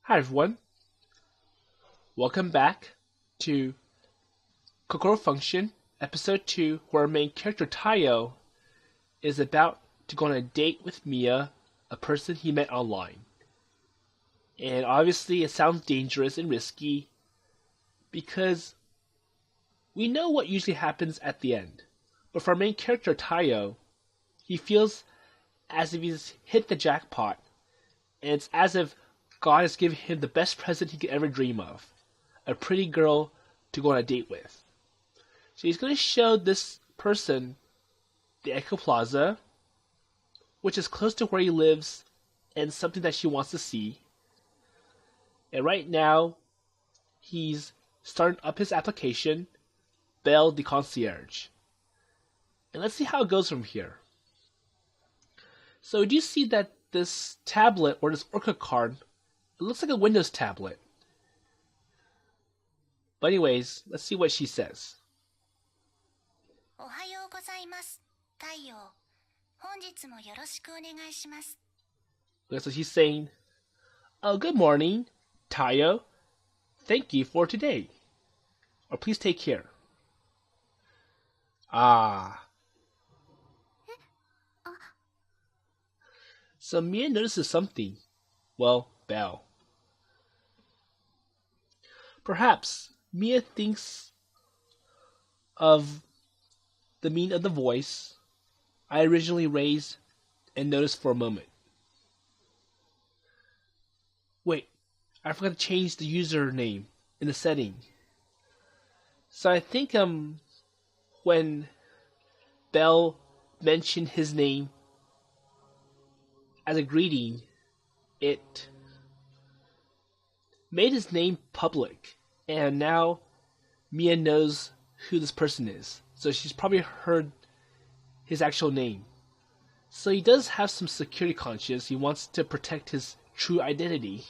Hi everyone, welcome back to Cocoro Function, episode 2, where our main character Taiyou is about to go on a date with Mia, a person he met online. And obviously it sounds dangerous and risky, because we know what usually happens at the end. But for our main character Taiyou, he feels as if he's hit the jackpot, and it's as if God has given him the best present he could ever dream of. A pretty girl to go on a date with. So he's going to show this person the Eco Plaza, which is close to where he lives, and something that she wants to see. And right now, he's starting up his application, Belle the concierge. And let's see how it goes from here. So do you see that this tablet, or this Orca card, it looks like a Windows tablet. But anyways, let's see what she says. Okay, so she's saying, "Oh, good morning, Taiyou. Thank you for today. Or please take care." Ah. So Mia notices something. Well, Belle. Perhaps Mia thinks of the meaning of the voice I originally raised and noticed for a moment. Wait, I forgot to change the username in the setting. So I think when Belle mentioned his name as a greeting, it made his name public, and now Mia knows who this person is. So she's probably heard his actual name. So he does have some security conscience. He wants to protect his true identity.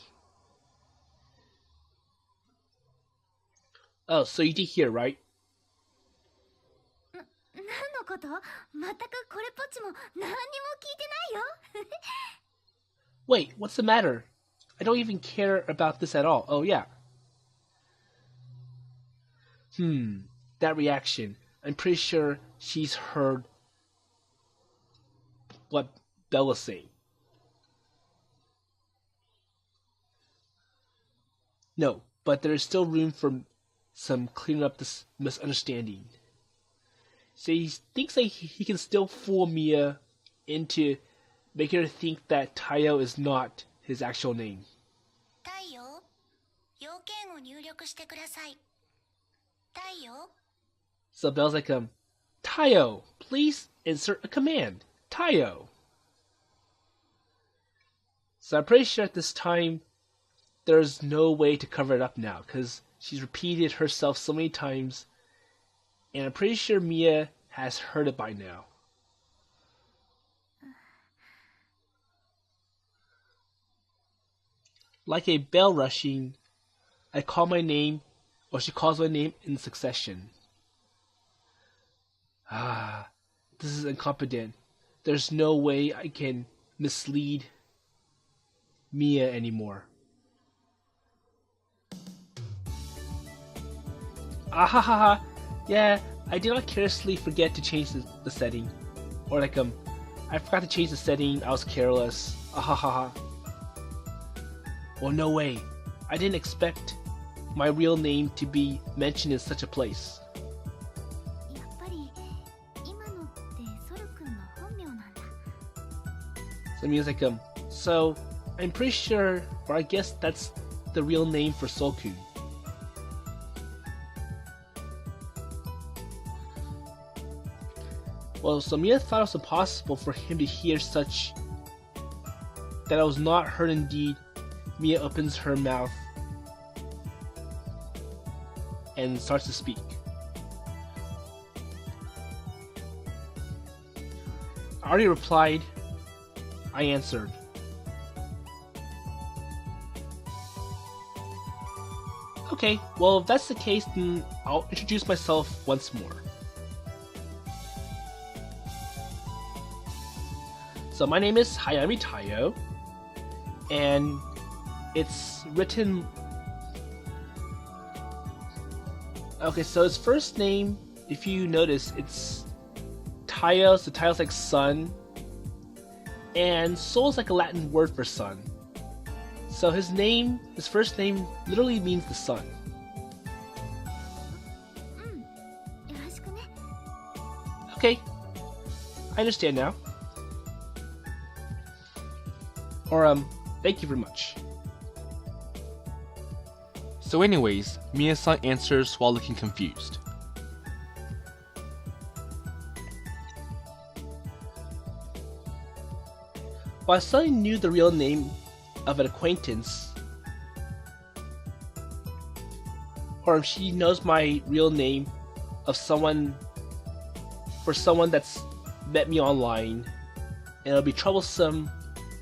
Oh, so you did hear, right? Wait, what's the matter? I don't even care about this at all. Oh, yeah. That reaction. I'm pretty sure she's heard what Belle was saying. No, but there is still room for some clearing up this misunderstanding. So he thinks that he can still fool Mia into making her think that Taiyou is not his actual name. So Belle's like, Taiyou, please insert a command. Taiyou. So I'm pretty sure at this time, there's no way to cover it up now, because she's repeated herself so many times, and I'm pretty sure Mia has heard it by now. Like a bell rushing, I call my name, or she calls my name in succession. Ah, this is incompetent. There's no way I can mislead Mia anymore. Ah ha ha ha! Yeah, I did not carelessly forget to change the setting. Or like, I forgot to change the setting, I was careless. Ah ha ha ha. Well, no way. I didn't expect my real name to be mentioned in such a place. So Mia's like, so I'm pretty sure, or I guess that's the real name for Solkun. Well, so Mia thought it was impossible for him to hear such, that I was not heard indeed. Mia opens her mouth and starts to speak. I already replied. I answered. Okay, well if that's the case, then I'll introduce myself once more. So my name is Hayami Taiyou, and it's written... Okay, so his first name, if you notice, it's Taiyou, so Taiyou's like sun, and Soul's like a Latin word for sun. So his first name literally means the sun. Okay, I understand now. Or, thank you very much. So anyways, MIA-san answers while looking confused. While I suddenly knew the real name of an acquaintance, or she knows my real name of someone, for someone that's met me online, and it'll be troublesome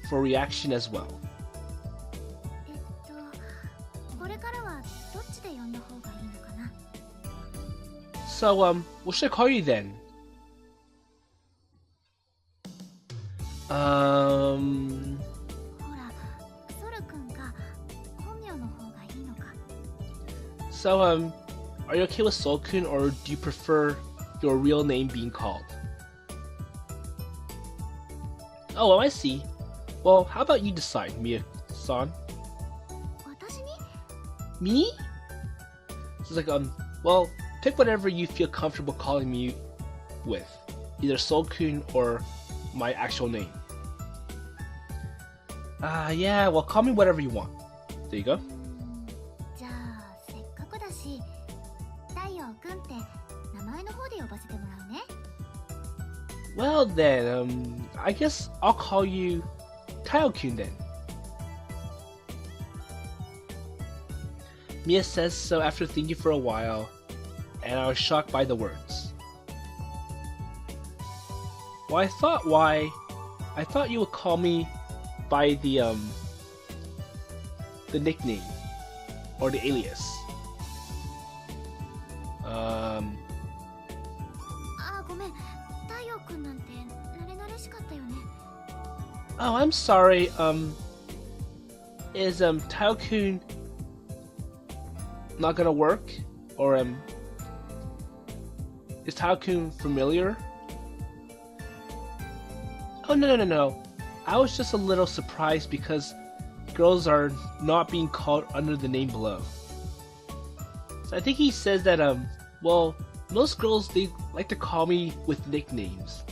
for reaction as well. So, what should I call you then? So, are you okay with Soul-kun, or do you prefer your real name being called? Oh, well, I see. Well, how about you decide, MIA-san? Me? So it's like, well, pick whatever you feel comfortable calling me with. Either Soul-kun or my actual name. Yeah, well, call me whatever you want. There you go. Well then, I guess I'll call you Taiyou-kun then. Mia says so after thinking for a while, and I was shocked by the words. Well, I thought you would call me by the nickname or the alias. Oh, I'm sorry. Is Taiyou-kun not gonna work, or is Taiyou-kun familiar? Oh no. I was just a little surprised because girls are not being called under the name below. So I think he says that well, most girls, they like to call me with nicknames.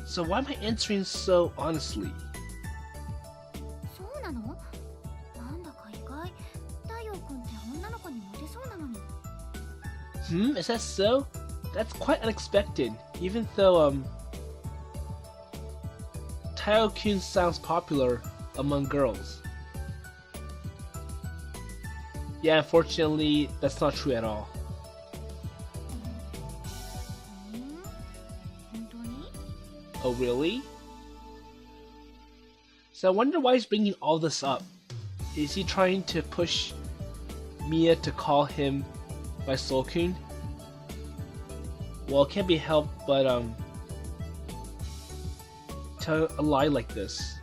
So why am I answering so honestly? Is that so? That's quite unexpected, even though Taiyou-kun sounds popular among girls. Yeah, unfortunately, that's not true at all. Oh, really? So I wonder why he's bringing all this up. Is he trying to push Mia to call him by Soul-kun? Well, it can't be helped but tell a lie like this.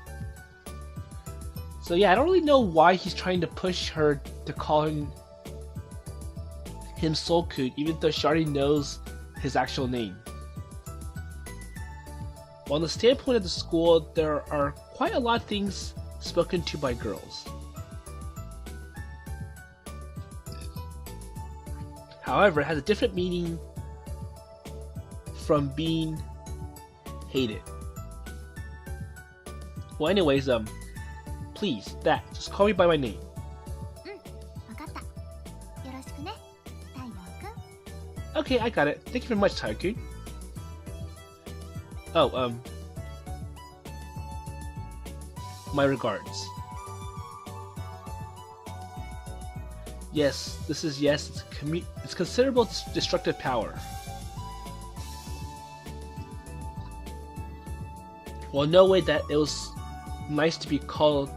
So yeah, I don't really know why he's trying to push her to call him Soul-kun, even though she already knows his actual name. Well, on the standpoint of the school, there are quite a lot of things spoken to by girls. However, it has a different meaning from being hated. Well, anyways, please, just call me by my name. Okay, I got it. Thank you very much, Taiyou-kun. Oh, my regards. Yes, it's considerable destructive power. Well, no way that it was nice to be called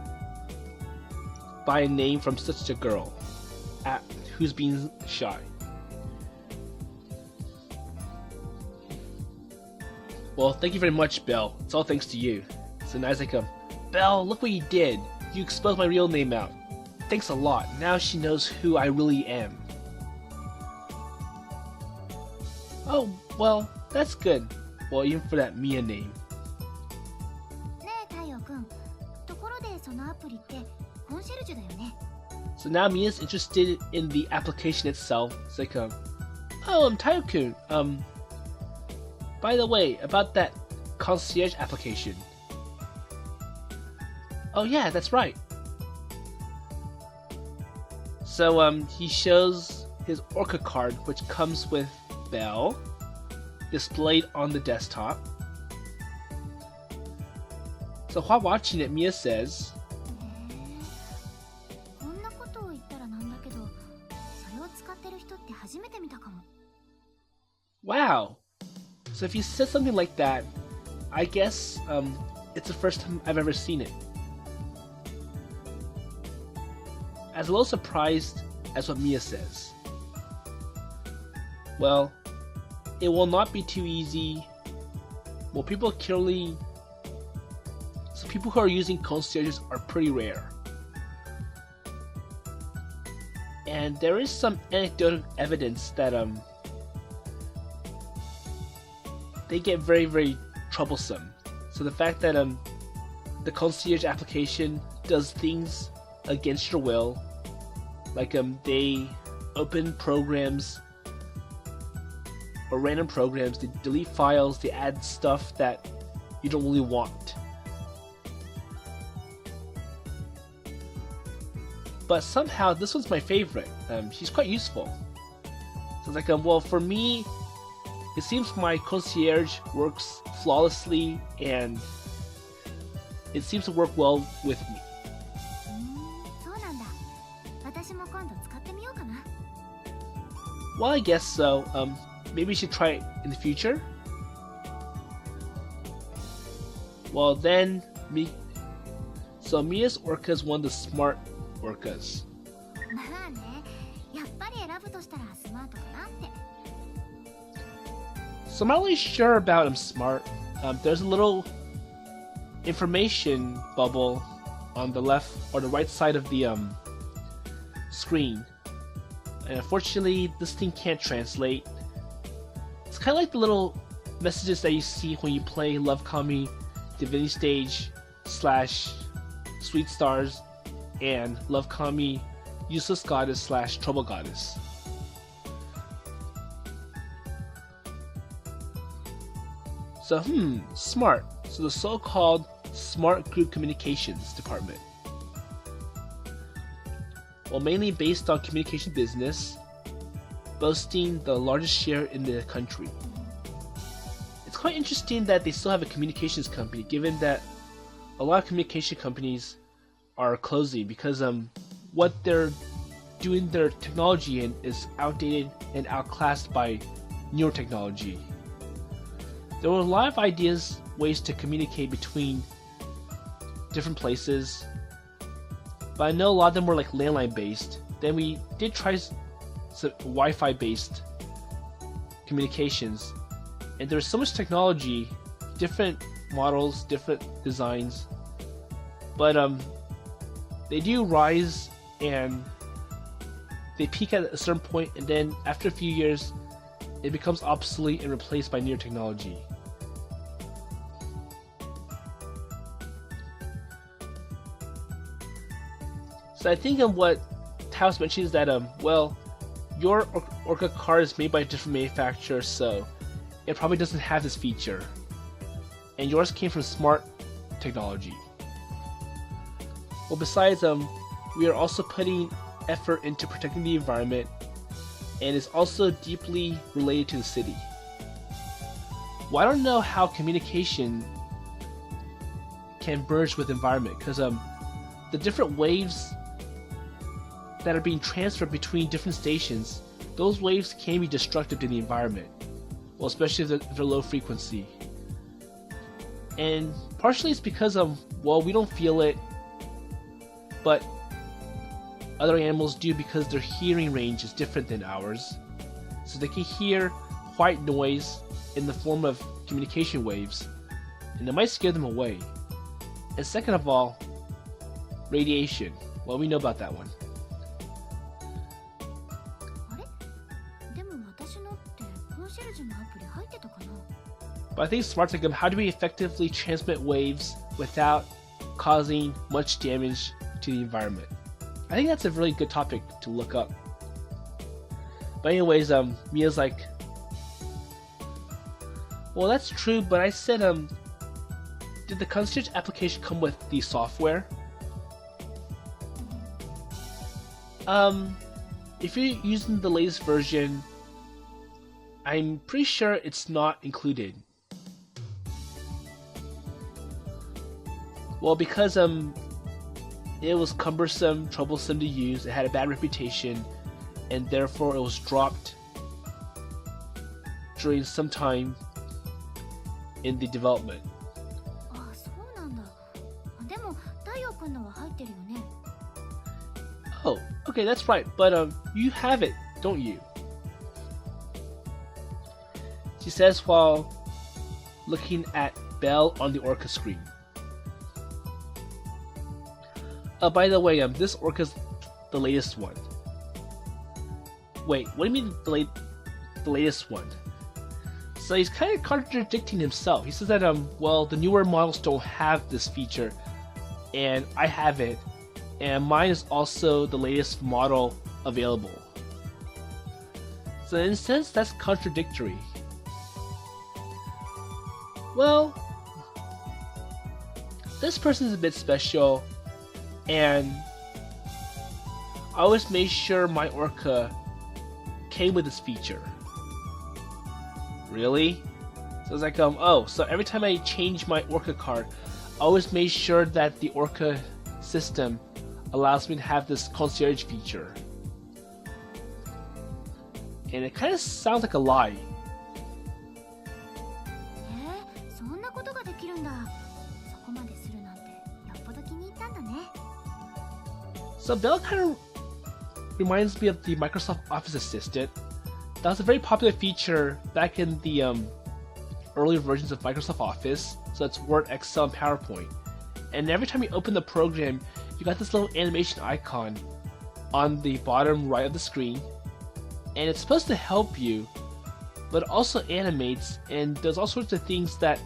by a name from such a girl who's being shy. Well, thank you very much, Belle. It's all thanks to you. So now he's like, Belle, look what you did. You exposed my real name out. Thanks a lot. Now she knows who I really am. Oh, well, that's good. Well, even for that Mia name. ねえ、太陽くん。ところでそのアプリってコンシェルジュだよね。So now Mia's interested in the application itself. It's like, oh, Taiyou-kun. By the way, about that concierge application. Oh yeah, that's right. So he shows his Orca card, which comes with Belle, displayed on the desktop. So while watching it, Mia says, こんなことを言ったらなんだけど、それを使ってる人って初めて見たかも。 Wow. So if you said something like that, I guess it's the first time I've ever seen it. I was a little surprised as what Mia says. Well, it will not be too easy. Well, people who are using concierges are pretty rare. And there is some anecdotal evidence that they get very, very troublesome. So the fact that the concierge application does things against your will, like they open programs or random programs, they delete files, they add stuff that you don't really want. But somehow this one's my favorite. She's quite useful. So it's like, well, for me, it seems my concierge works flawlessly and it seems to work well with me. そうなんだ。私も今度使ってみようかな。 Well, I guess so. Maybe we should try it in the future. Well, then, so Mia's Orca is one of the smart Orcas. まあね、やっぱり選ぶとしたらスマートかなって。 So I'm not really sure about smart. There's a little information bubble on the left or the right side of the screen. And unfortunately, this thing can't translate. It's kind of like the little messages that you see when you play Love Kami, Divinity Stage / Sweet Stars, and Love Kami, Useless Goddess / Trouble Goddess. So, smart. So the so-called Smart Group Communications Department. Well, mainly based on communication business, boasting the largest share in the country. It's quite interesting that they still have a communications company, given that a lot of communication companies are closing because what they're doing their technology in is outdated and outclassed by newer technology. There were a lot of ideas, ways to communicate between different places, but I know a lot of them were like landline based. Then we did try some Wi-Fi based communications, and there's so much technology, different models, different designs, but they do rise and they peak at a certain point, and then after a few years it becomes obsolete and replaced by newer technology. So I think what Taos mentioned is that well, your Orca card is made by a different manufacturer, so it probably doesn't have this feature. And yours came from smart technology. Well, besides we are also putting effort into protecting the environment, and it's also deeply related to the city. Well, I don't know how communication can merge with environment, because the different waves that are being transferred between different stations, those waves can be destructive to the environment. Well, especially if they're low frequency. And partially it's because well, we don't feel it, but other animals do because their hearing range is different than ours. So they can hear white noise in the form of communication waves, and it might scare them away. And second of all, radiation. Well, we know about that one. あれ？でも私のってコンシェルジュのアプリ入ってたかな？ But I think smart's like, how do we effectively transmit waves without causing much damage to the environment? I think that's a really good topic to look up. But anyways, Mia's like, well, that's true, but I said, did the concierge application come with the software? If you're using the latest version, I'm pretty sure it's not included. Well, because it was cumbersome, troublesome to use, it had a bad reputation, and therefore it was dropped during some time in the development. あ、そうなんだ。でも太陽くんのは入ってるよね。Oh, okay, that's right, but you have it, don't you? She says while looking at Belle on the Orca screen. By the way, this Orca's the latest one. Wait, what do you mean the latest one? So he's kind of contradicting himself. He says that well, the newer models don't have this feature, and I have it, and mine is also the latest model available. So in a sense, that's contradictory. Well, this person is a bit special, and I always made sure my Orca came with this feature. Really? So it's like, oh, so every time I change my Orca card, I always made sure that the Orca system allows me to have this concierge feature. And it kind of sounds like a lie. そんなことができるんだ。そこまでするなんてよっぽど気に入ったんだね。So Belle kind of reminds me of the Microsoft Office Assistant. That was a very popular feature back in the early versions of Microsoft Office. So it's Word, Excel, and PowerPoint. And every time you open the program, you got this little animation icon on the bottom right of the screen. And it's supposed to help you, but it also animates and does all sorts of things that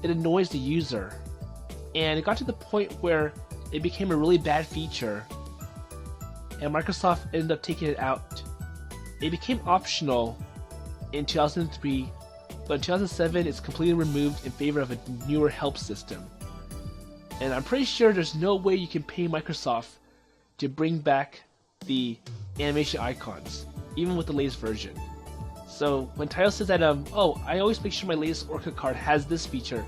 it annoys the user. And it got to the point where it became a really bad feature, and Microsoft ended up taking it out. It became optional in 2003, but in 2007 it's completely removed in favor of a newer help system. And I'm pretty sure there's no way you can pay Microsoft to bring back the animation icons, even with the latest version. So when Taiyou says that, oh, I always make sure my latest Orca card has this feature,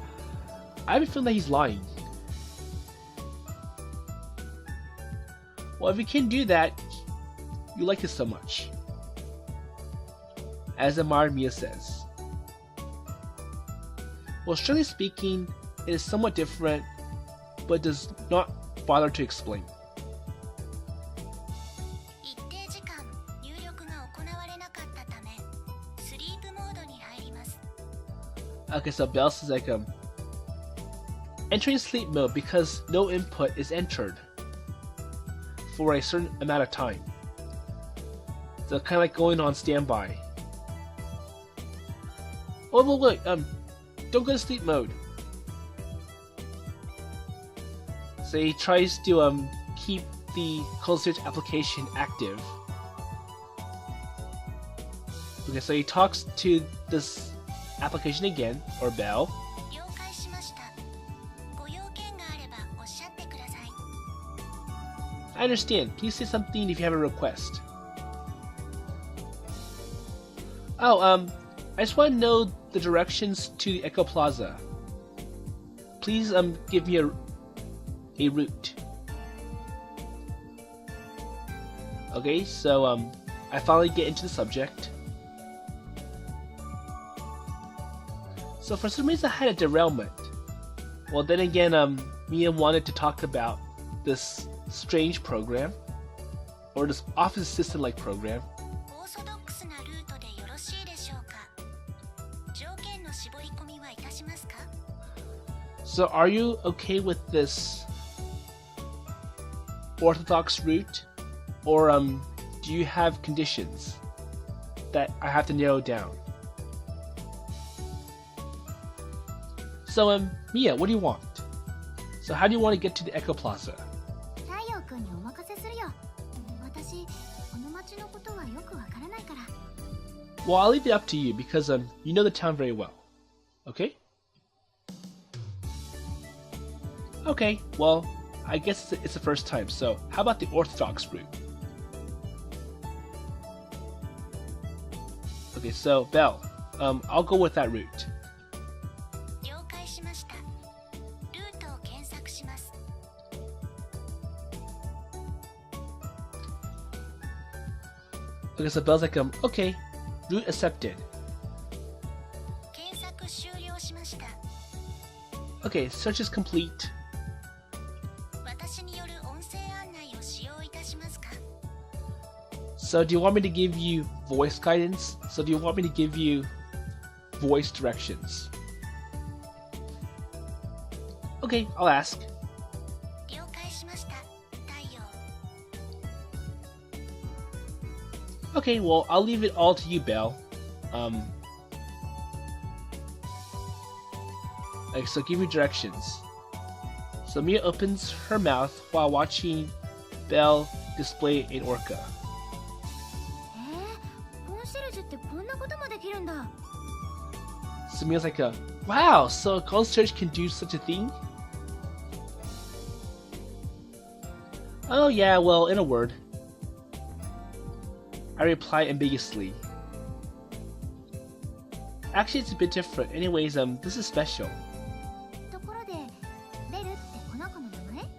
I have a feeling that he's lying. Well, if you can do that, you like it so much. As Mia says. Well, strictly speaking, it is somewhat different, but does not bother to explain. 一定時間入力が行われなかったため、スリープモードに入ります。 Okay, so Belle says like entering sleep mode because no input is entered for a certain amount of time. So kind of like going on standby. Oh, wait, don't go to sleep mode. So he tries to keep the concierge application active. Okay, so he talks to this application again, or Belle. 了解しました。ご用件があればおっしゃってください。 I understand. Please say something if you have a request. Oh, I just want to know the directions to the Eco Plaza. Please, give me a route. Okay, so, I finally get into the subject. So for some reason I had a derailment. Well, then again, Mia wanted to talk about this strange program, or this office assistant-like program. オーソドックスなルートでよろしいでしょうか。条件の絞り込みはいたしますか。So are you okay with this orthodox route? Or do you have conditions that I have to narrow down? So Mia, what do you want? So how do you want to get to the Eco Plaza? 太陽君にお任せするよ。私、この町のことはよくわからないから。Well, I'll leave it up to you because you know the town very well. Okay? Okay, well, I guess it's the first time, so how about the orthodox route? Okay, so Belle, I'll go with that route. 了解しました。ルートを検索します。Okay, so Belle's like, okay, route accepted. 検索終了しました。Okay, search is complete. 私による音声案内を使用いたしますか？ So do you want me to give you voice guidance? So do you want me to give you voice directions? Okay, I'll ask. 了解しました。太陽。Okay, well, I'll leave it all to you, Belle. Okay, so give me directions. So Mia opens her mouth while watching Belle display an orca. コンシェルジュってこんなこともできるんだ。So Mia's like, wow, so a concierge can do such a thing? Oh yeah, well, in a word. I reply ambiguously. Actually, it's a bit different. Anyways, this is special. ところで、ベルってこの子の名前？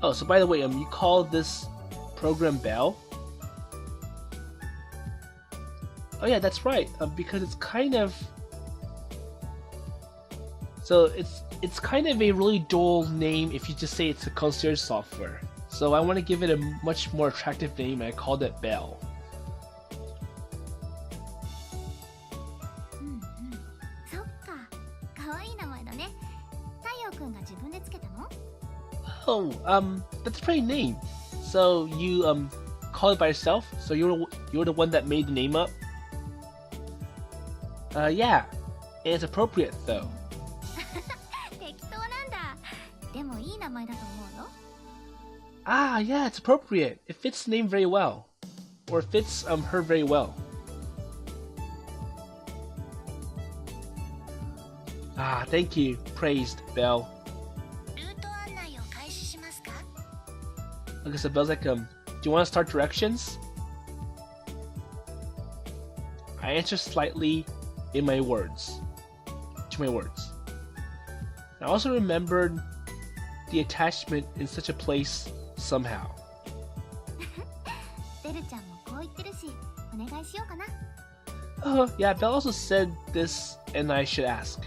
Oh, so by the way, you call this program Belle? Oh yeah, that's right. Because it's kind of... So it's kind of a really dull name if you just say it's a concierge software. So I want to give it a much more attractive name, and I called it Belle. うんうん。そっか。可愛い名前だね。太陽君が自分でつけたの？ Oh, that's a pretty name. So you call it by yourself? So you're the one that made the name up? Yeah. And it's appropriate though. 適当なんだ。でもいい名前だと思うよ。Ah, yeah, it's appropriate. It fits the name very well. Or it fits her very well. Ah, thank you. Praised, Belle. ルート案内を開始しますか？ Okay, so Belle's like, do you want to start directions? I answer slightly in my words. To my words. I also remembered the attachment in such a place somehow. ベルちゃんもこう言ってるし、お願いしようかな。Yeah, Belle also said this and I should ask.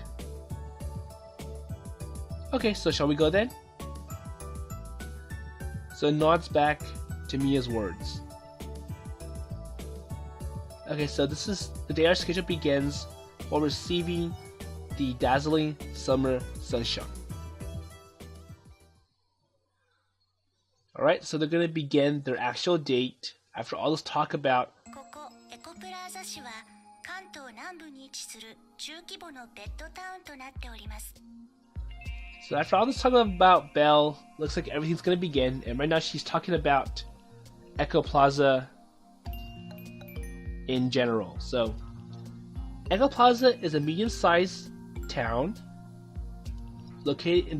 Okay, so shall we go then? So nods back to Mia's words. Okay, so this is the day our schedule begins while receiving the dazzling summer sunshine. Alright, so they're going to begin their actual date after all this talk about ここエコプラザ市は関東南部に位置する中規模のベッドタウンとなっております。 So after all this talk about Belle, looks like everything's going to begin, and right now she's talking about Eco Plaza in general. So Eco Plaza is a medium-sized town located in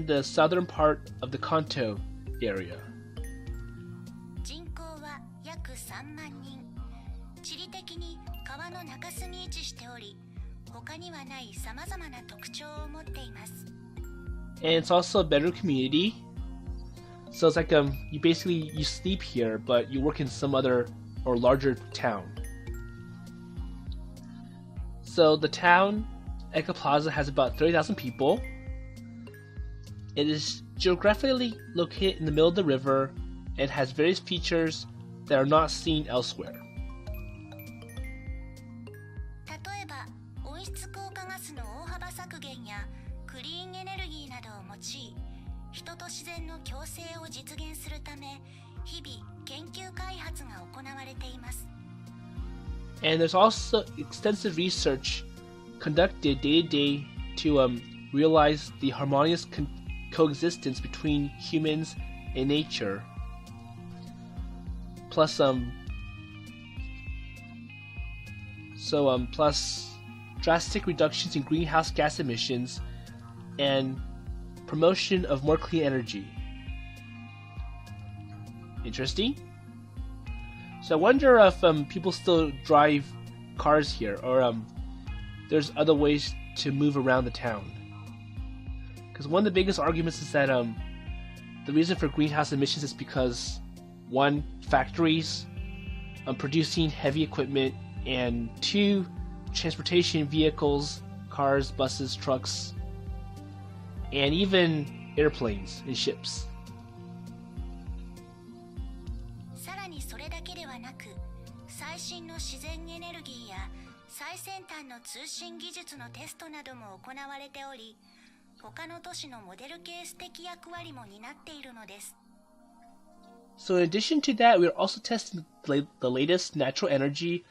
the southern part of the Kanto area. 人口は約3万人。地理的に川の中州に位置しており、他にはない様々な特徴を持っています。 And it's also a better community. So it's like you basically you sleep here, but you work in some other or larger town. So the town, Eco Plaza, has about 30,000 people. It is geographically located in the middle of the river and has various features that are not seen elsewhere. 例えば、温室効果ガスのと自然の共生を実現するため、日々研究開発が行われています。And there's also extensive research conducted day to day to realize the harmonious coexistence between humans and nature. Plus, plus drastic reductions in greenhouse gas emissions and promotion of more clean energy. Interesting. So I wonder if people still drive cars here, or there's other ways to move around the town. Because one of the biggest arguments is that the reason for greenhouse emissions is because, one, factories producing heavy equipment, and two, transportation vehicles, cars, buses, trucks, and even airplanes and ships. さらにそれだけではなく、最新の自然エネルギーや最先端の通信技術のテストなども行われており、他の都市のモデルケース的役割も担っているのです。So in addition to that, we are also testing the latest natural energy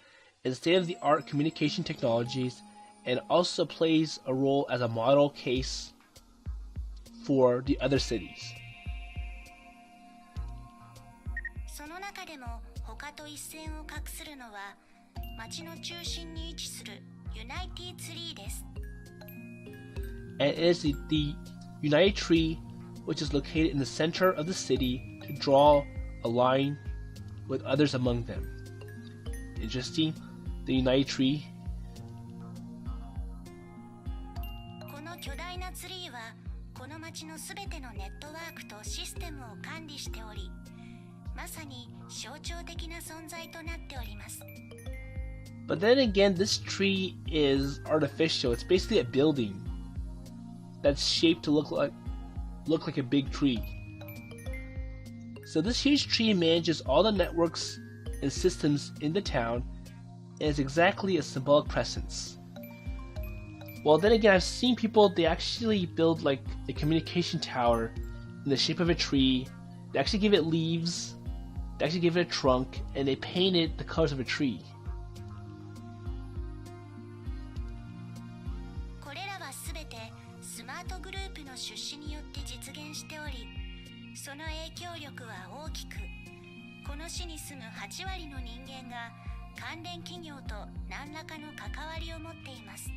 and state-of-the-art communication technologies, and also plays a role as a model case for the other cities. その中でも他と一線を画するのは、町の中心に位置するユナイティツリーです。And it is the United Tree, which is located in the center of the city to draw a line with others among them. Interesting. The United Tree. この巨大なツリーは、この町のすべてのネットワークとシステムを管理しており、まさに象徴的な存在となっております。But then again, this tree is artificial. It's basically a building that's shaped to look like a big tree. So this huge tree manages all the networks and systems in the town, and is exactly a symbolic presence. Well, then again, I've seen people, they actually build like a communication tower in the shape of a tree. They actually give it leaves, they actually give it a trunk, and they paint it the colors of a tree. これらはすべてスマートグループの出資によって実現しており、その影響力は大きく、この市に住む8割の人間が関連企業と何らかの関わりを持っています。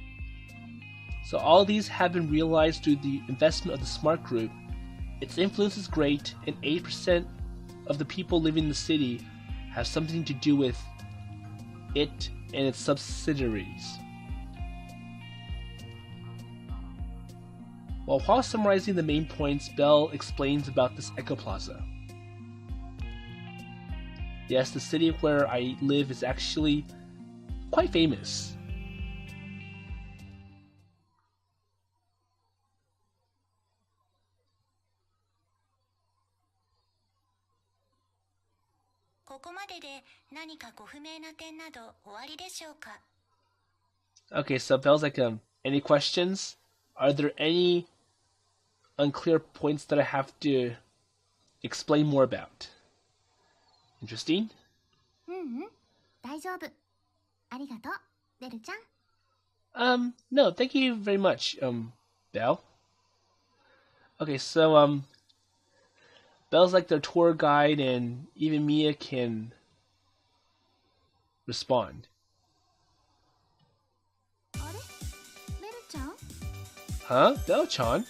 So all these have been realized through the investment of the smart group. Its influence is great, and 8% of the people living in the city have something to do with it and its subsidiaries. While summarizing the main points, Bell explains about this Eco Plaza. Yes, the city where I live is actually quite famous. Okay, so Bell's like, any questions? Are there any unclear points that I have to explain more about? Interesting? 大丈夫。ありがとう、ベルちゃん。No, thank you very much, Belle. Okay, so, Belle's like their tour guide, and even Mia can respond. あれ、ベルちゃん？ Huh? Belle-chan?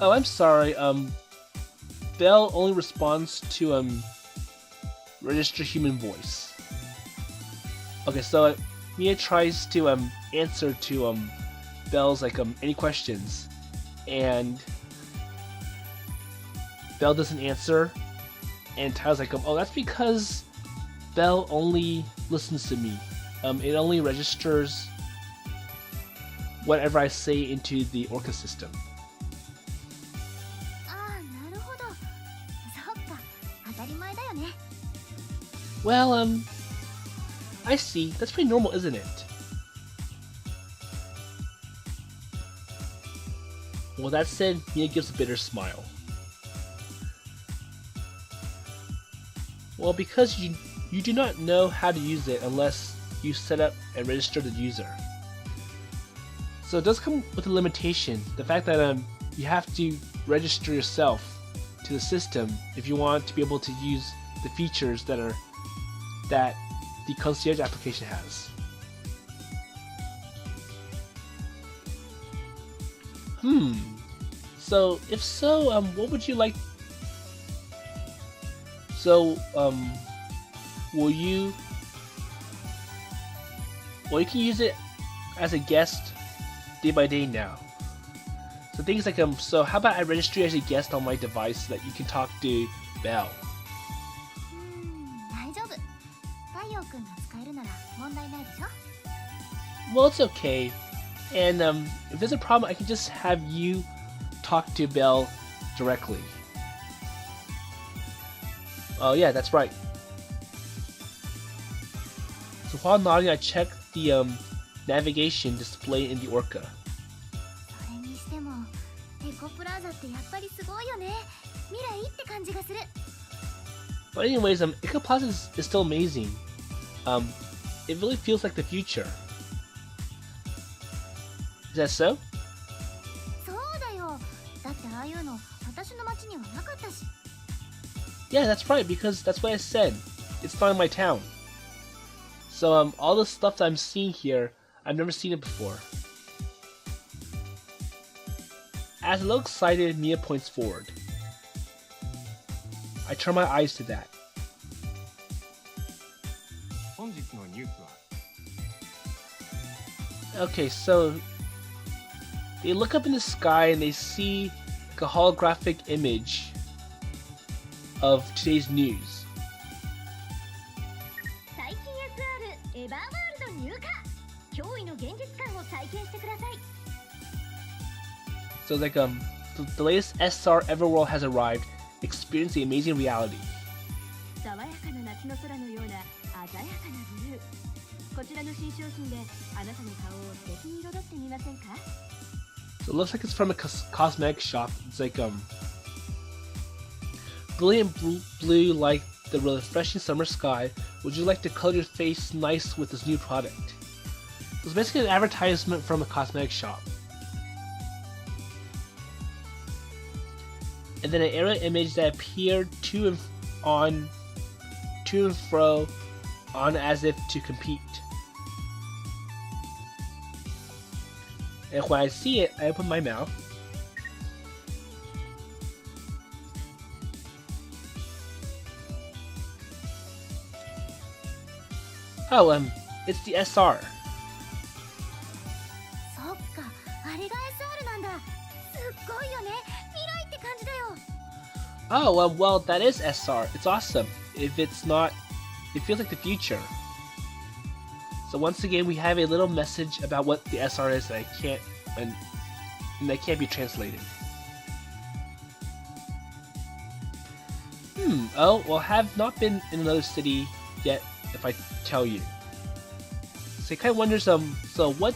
Oh, I'm sorry, Belle only responds to, register human voice. Okay, so Mia tries to, answer to, Belle's, like, any questions, and Belle doesn't answer, and Taiyou's like, oh, that's because Belle only listens to me. It only registers whatever I say into the Orca system. Well, I see. That's pretty normal, isn't it? Well, that said, Mia gives a bitter smile. Well, because you do not know how to use it unless you set up and register the user. So it does come with a limitation, the fact that you have to register yourself to the system if you want to be able to use the features that the concierge application has. So if so, what would you like? So, will you? Well, you can use it as a guest day by day now. So things like so how about I register you as a guest on my device so that you can talk to Belle? 大丈夫。太陽くんが使えるなら問題ないでしょ? Well, it's okay. And if there's a problem, I can just have you talk to Belle directly. Oh yeah, that's right. So while nodding, I check the navigation display in the Orca. それにしても、エコプラザってやっぱりすごいよね。未来って感じがする。But anyways, Eco Plaza is still amazing. It really feels like the future. Is that so? そうだよ。だってああいうの私の町にはなかったし。Yeah, that's right, because that's what I said. It's not in my town. So all the stuff that I'm seeing here, I've never seen it before. As a little excited, Mia points forward. I turn my eyes to that. Okay, so they look up in the sky and they see like a holographic image of today's news. So like the latest SR Everworld has arrived. Experience the amazing reality. So it looks like it's from a cosmetic shop. It's like brilliant blue like the refreshing summer sky. Would you like to color your face nice with this new product? It was basically an advertisement from a cosmetic shop. And then an aerial image that appeared to and fro on as if to compete. And when I see it, I open my mouth. Oh, it's the SR. そっか、あれが SR なんだ。すっごいよね。未来って感じだよ。Oh, well, that is SR. It's awesome. If it's not, it feels like the future. So once again, we have a little message about what the SR is that that can't be translated. Oh, well, have not been in another city yet, if I tell you. So kind of wonders, so what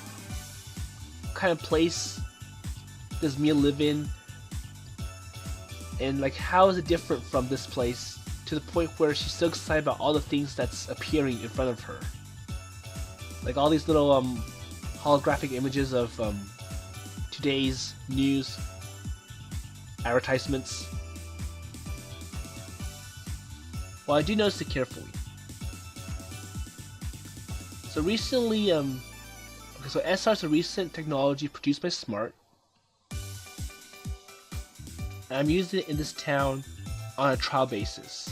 kind of place does Mia live in? And like, how is it different from this place to the point where she's so excited about all the things that's appearing in front of her? Like all these little holographic images of today's news advertisements. Well, I do notice it carefully. So recently, so SR is a recent technology produced by Smart. And I'm using it in this town on a trial basis.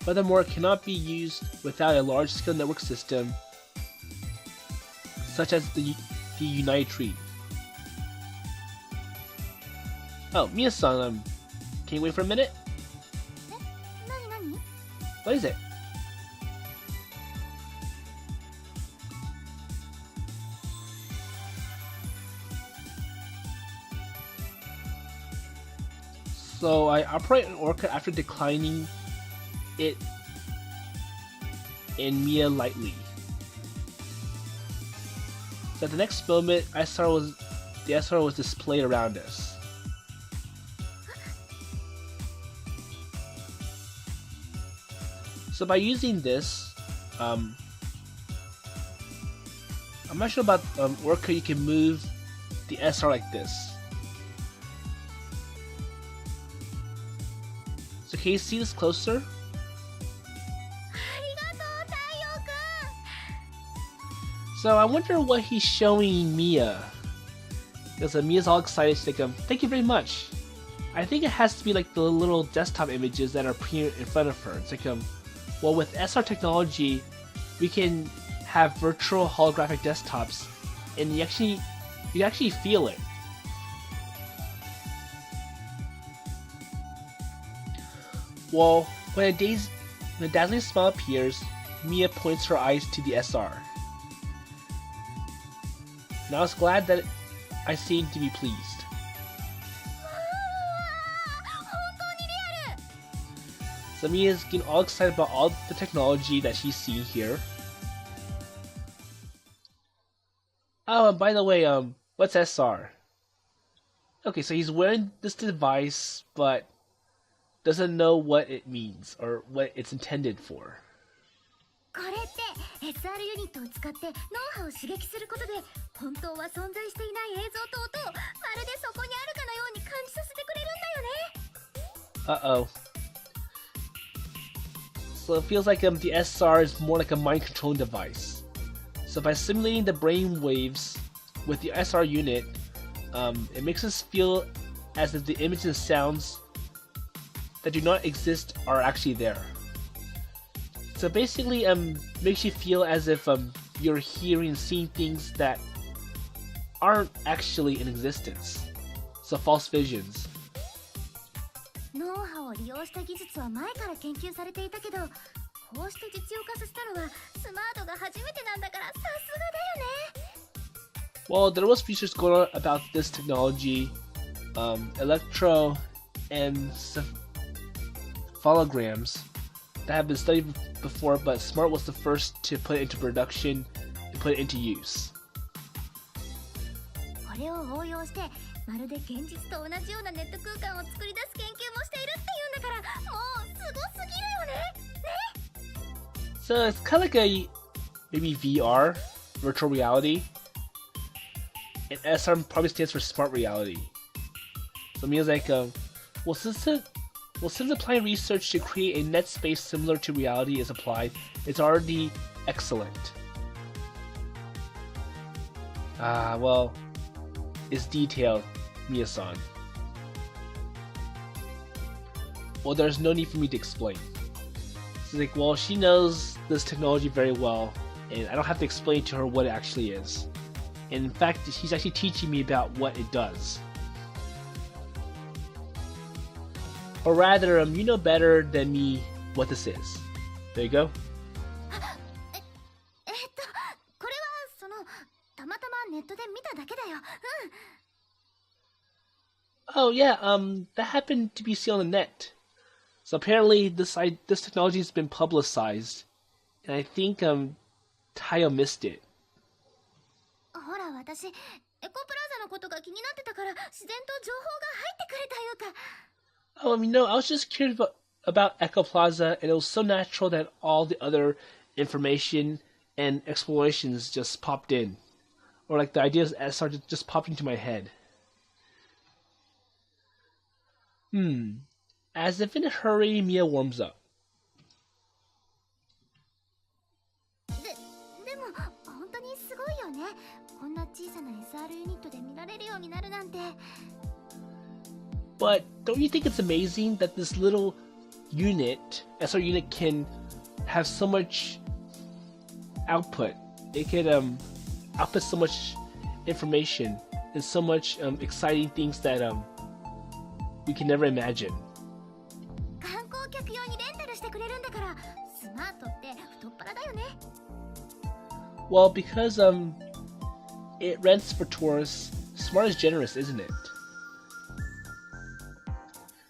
Furthermore, it cannot be used without a large-scale network system, such as the United Tree. Oh, Mia-san, can you wait for a minute? What is it? So I operate an Orca after declining it in Mia lightly. So at the next moment, the SR was displayed around us. So by using this, I'm not sure about Orca. You can move the SR like this. So can you see this closer? So I wonder what he's showing Mia. Because Mia's all excited. She's like, thank you very much. I think it has to be like the little desktop images that are appearing in front of her. It's like, well, with SR technology, we can have virtual holographic desktops, and you actually feel it. Well, when a dazzling smile appears, Mia points her eyes to the SR. And I was glad that I seemed to be pleased. So Mia's getting all excited about all the technology that she's seeing here. Oh, and by the way, what's SR? Okay, so he's wearing this device, but doesn't know what it means or what it's intended for. これって SR ユニットを使って脳波を刺激することで本当は存在していない映像と音をまるでそこにあるかのように感じさせてくれるんだよね。 Uh-oh. So it feels like the SR is more like a mind controlling device. So by simulating the brain waves with the SR unit, it makes us feel as if the images and sounds that do not exist are actually there. So basically, makes you feel as if you're hearing and seeing things that aren't actually in existence. So false visions. 脳波を利用した技術は前から研究されていたけど、こうして実用化させたのはスマートが初めてなんだからさすがだよね。Well, there was research going on about this technology, electro and holograms that have been studied before, but Smart was the first to put it into production and put it into use. これを応用してまるで現実と同じようなネット空間を作り出す研究もしているっていうんだからもうすごすぎるよね。ね。 So it's kind of like a maybe VR, virtual reality, and SR probably stands for smart reality. So Mia's like, well, since applying research to create a net space similar to reality is applied, it's already excellent. Well, it's detailed, MIA-san. Well, there's no need for me to explain. It's like, well, she knows this technology very well, and I don't have to explain to her what it actually is. And in fact, she's actually teaching me about what it does. Or rather, you know better than me what this is. There you go. これはそのたまたまネットで見ただけだよ。Oh yeah, that happened to be seen on the net. So apparently this technology has been publicized, and I think Taiyou missed it. ほら私エコプラザのことが気になってたから自然と情報が入ってくれたいうか。Oh, I was just curious about Eco Plaza, and it was so natural that all the other information and explorations just popped in. Or like the ideas started just popped into my head. As if in a hurry, Mia warms up. でも本当にすごいよね。こんな小さな SR ユニットで見られるようになるなんて。But don't you think it's amazing that this little unit, SR unit, can have so much output? It can output so much information and so much exciting things that we can never imagine. 観光客用にレンタルしてくれるんだからスマートって太っ腹だよね。Well, because it rents for tourists, Smart is generous, isn't it?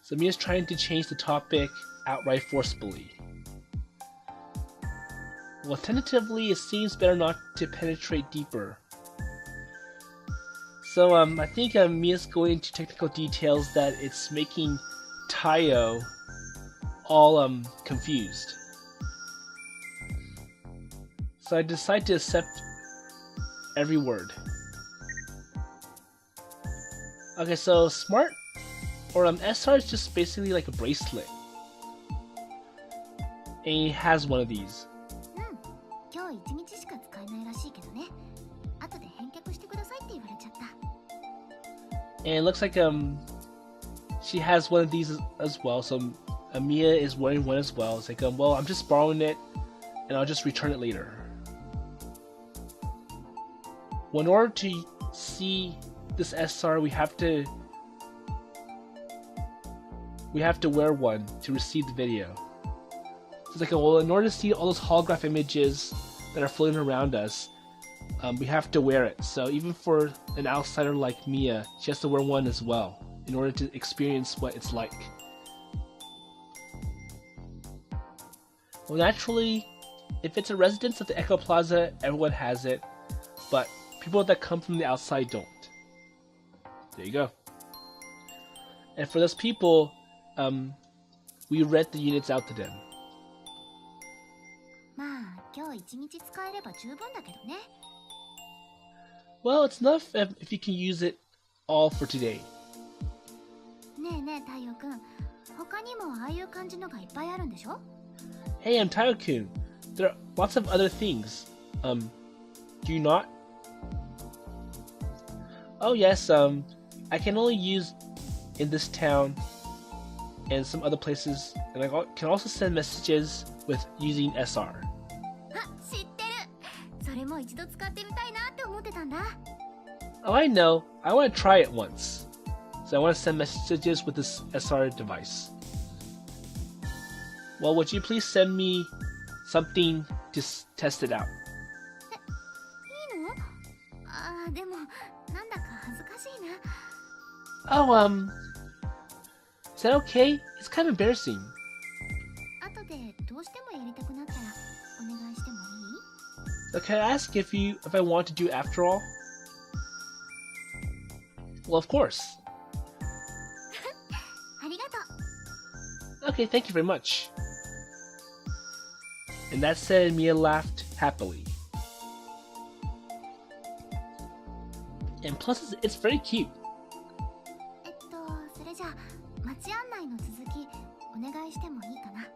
So Mia's trying to change the topic outright forcefully. Well, tentatively, it seems better not to penetrate deeper. So I think Mia's going into technical details that it's making Taiyou all confused. So I decide to accept every word. Okay, so smart or SR is just basically like a bracelet. And he has one of these. 今日1日しか使えないらしいけどね。後で返却してくださいって言われちゃった。 And it looks like she has one of these as well. So Mia is wearing one as well. It's like well, I'm just borrowing it and I'll just return it later. Well, in order to see this SR, we have to wear one to receive the video. So it's like, well, in order to see all those holograph images that are floating around us, we have to wear it. So even for an outsider like Mia, she has to wear one as well in order to experience what it's like. Well, naturally, if it's a residence of the Eco Plaza, everyone has it, but people that come from the outside don't. There you go. And for those people, we rent the units out to them. まあ、今日1日使えれば十分だけどね。 Well, it's enough if you can use it all for today. ねえねえ、太陽くん。他にもああいう感じのがいっぱいあるんでしょ？ Hey, I'm Taiyou-kun. There are lots of other things. Do you not? Oh yes, I can only use in this town and some other places, and I can also send messages with using SR. あ、知ってる。それも一度使ってみたいなって思ってたんだ。 Oh, I know. I want to try it once. So I want to send messages with this SR device. Well, would you please send me something to test it out? いいの？あー、でもなんだか恥ずかしいな。 Oh, is that okay? It's kind of embarrassing. 後でどうしてもやりたくなったらお願いしてもいい？ So can I ask if I want to do it after all? Well, of course. ありがとう。 Okay, thank you very much. And that said, Mia laughed happily. And plus, it's very cute. それじゃあ街案内の続きお願いしてもいいかな？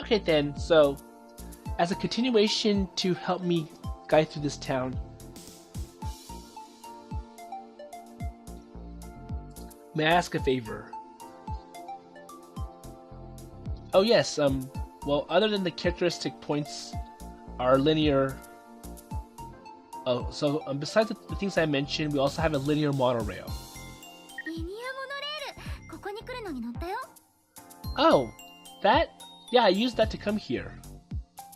Okay then, so as a continuation to help me guide through this town, may I ask a favor? Oh yes, well, other than the characteristic points are linear. Oh, so besides the things I mentioned, we also have a linear monorail. リニアモノレール、ここに来るのに乗ったよ。 Oh, that? Yeah, I used that to come here.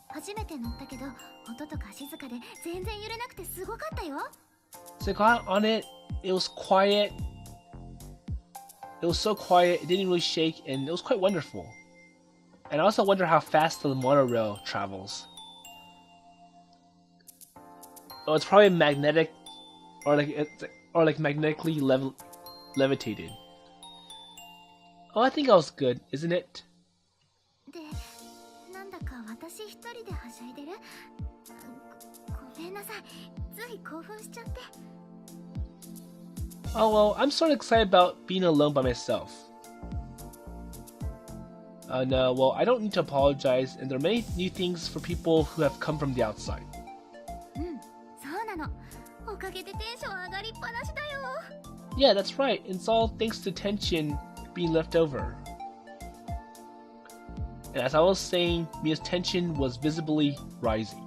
初めて乗ったけど、音とか静かで全然揺れなくてすごかったよ。 So I got on it, it was quiet. It was so quiet, it didn't really shake, and it was quite wonderful. And I also wonder how fast the monorail travels. Oh, it's probably magnetic, or like magnetically levitated. Oh, I think I was good, isn't it? で、なんだか私一人ではしゃいでる？ごめんなさい、つい興奮しちゃって。 Oh well, I'm sort of excited about being alone by myself. No, well, I don't need to apologize, and there are many new things for people who have come from the outside. そうなの。おかげでテンション上がりっぱなしだよ。 Yeah, that's right. It's all thanks to tension being left over. And as I was saying, Mia's tension was visibly rising.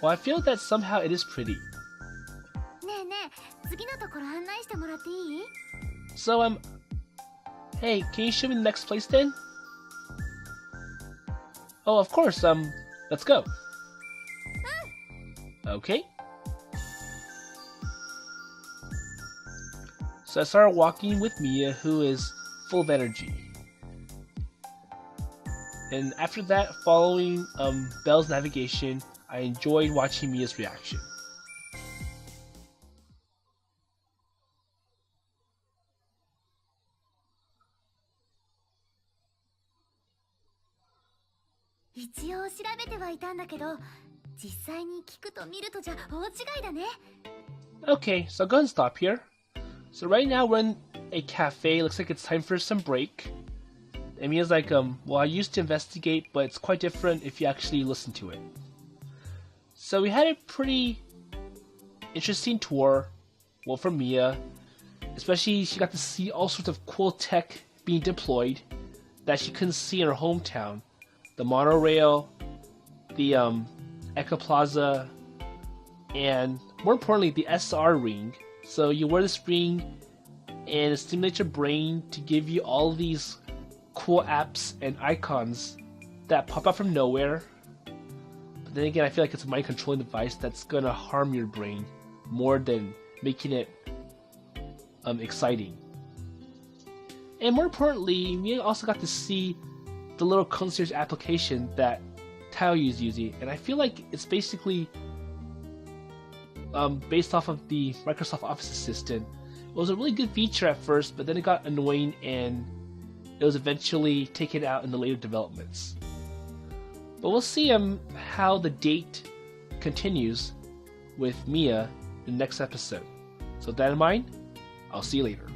Well, I feel that somehow it is pretty. ねえねえ、次のところ案内してもらっていい？ So, hey, can you show me the next place then? Oh, of course, let's go. Okay. So I started walking with Mia, who is full of energy. And after that, following Belle's navigation, I enjoyed watching Mia's reaction. 一応調べてはいたんだけど、実際に聞くと見るとじゃ大違いだね。Okay, so I'll go ahead and stop here. So right now we're in a cafe. Looks like it's time for some break. Emiya's like, well, I used to investigate, but it's quite different if you actually listen to it. So we had a pretty interesting tour, well, for Mia. Especially, she got to see all sorts of cool tech being deployed that she couldn't see in her hometown. The monorail, the Eco Plaza, and more importantly, the SR ring. So you wear this ring and it stimulates your brain to give you all these cool apps and icons that pop out from nowhere. But then again, I feel like it's a mind controlling device that's gonna harm your brain more than making it exciting. And more importantly, we also got to see the little concierge application that Taiyou is using, and I feel like it's basically based off of the Microsoft Office Assistant. It was a really good feature at first, but then it got annoying and it was eventually taken out in the later developments. But we'll see how the date continues with Mia in the next episode. So with that in mind, I'll see you later.